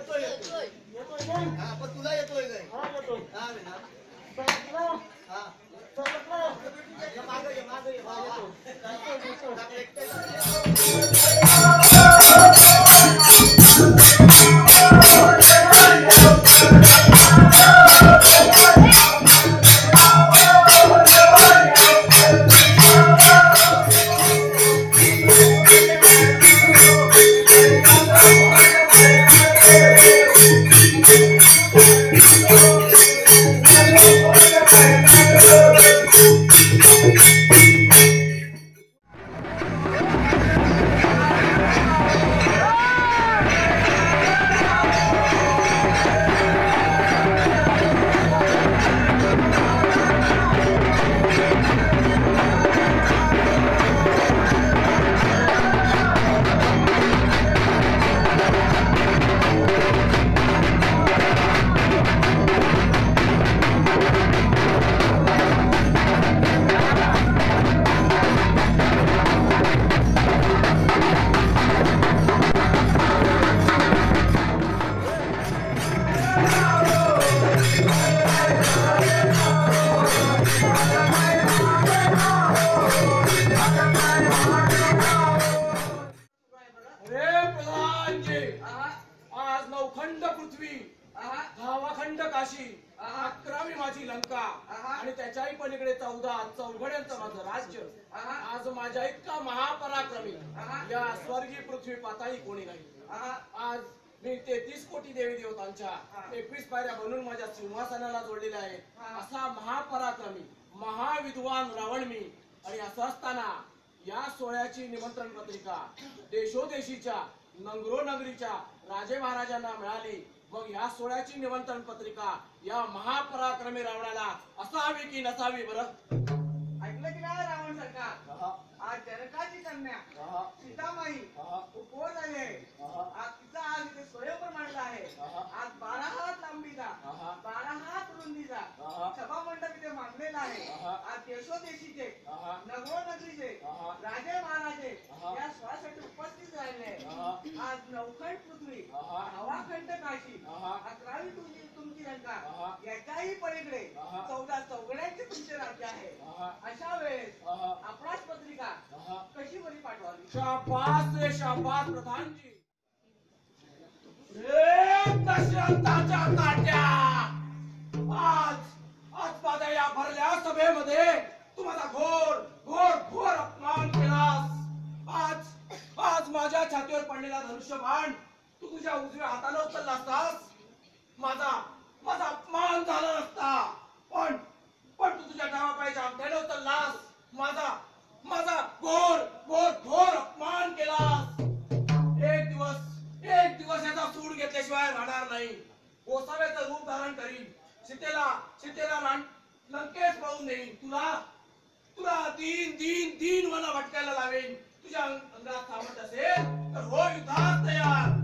येतोय येतोय येतोय ना? हा पण तुला येतोय काय हा येतोय. हा रे हा समजलं? हा समजलं? ये मागे ये मागे ये हा, येतो. येतो, येतो. आज नवखंड पृथ्वी, धावाखंड काशी, 11वी माझी लंका आणि त्याच्याही पलीकडे 14 चौघड्यांचं माझं राज्य. आज माझ्या इतका महापराक्रमी या स्वर्गीय पृथ्वी पाताळी कोणी नाही. आज मी 33 कोटी देवी देवतांच्या 21 पायऱ्या बनून माझ्या सिंहासनाला जोडलेल्या आहेत. असा महापराक्रमी महाविद्वान रावण मी. आणि असं असताना या सोहळ्याची निमंत्रण पत्रिका देशोदेशीच्या नगरोनगरीच्या राजे महाराजांना मिळाली. मग या सोहळ्याची निमंत्रण पत्रिका या महापराक्रमी रावणाला असावी की नसावी बरं? ऐकलं की नाही रावण सरकार? आज जनकाची कन्या सीतामाई उपवास आली आहे. आज तिचा आज इथे स्वयंवर मांडला आहे. आज 12 हात लांबीचा 12 हात रुंदीचा सभा मंडप इथे मांडलेला आहे. आज देशोदेशीचे नगरोनगरीचे राजे महाराजे या सोहळ्यासाठी उपस्थित राहिले. आज नवखंड पृथ्वी, धावाखंड काशी, 11वी तुमची लंका, याच्याही पलीकडे 14 चौघड्यांचे तुमचे राज्य आहे. अशा वेळेस आपणास पत्रिका कशी बरी पाठवावी? शाबास रे शाबास प्रधानजी. रे दशरथाच्या ताट्या, आज माझ्या या भरल्या सभेमध्ये तू माझा घोर घोर घोर अपमान केलास. आज माझ्या छातीवर पडलेला धनुष्यबाण तू तुझ्या उजव्या हाताने उचलला असतास माझा अपमान झाला नसता. पण तू तुझ्या डाव्या पायाच्या अंगठ्याने उचललास. माझा घोर घोर घोर अपमान केलास. एक दिवस याचा सूड घेतल्याशिवाय राहणार नाही. गोसाव्याचं रूप धारण करीन. सीतेला लंकेश पळून देईन. तुला दीन वना भटकायला लावेन. तुझ्या अंगात सामर्थ्य असेल तर हो युद्धात तयार.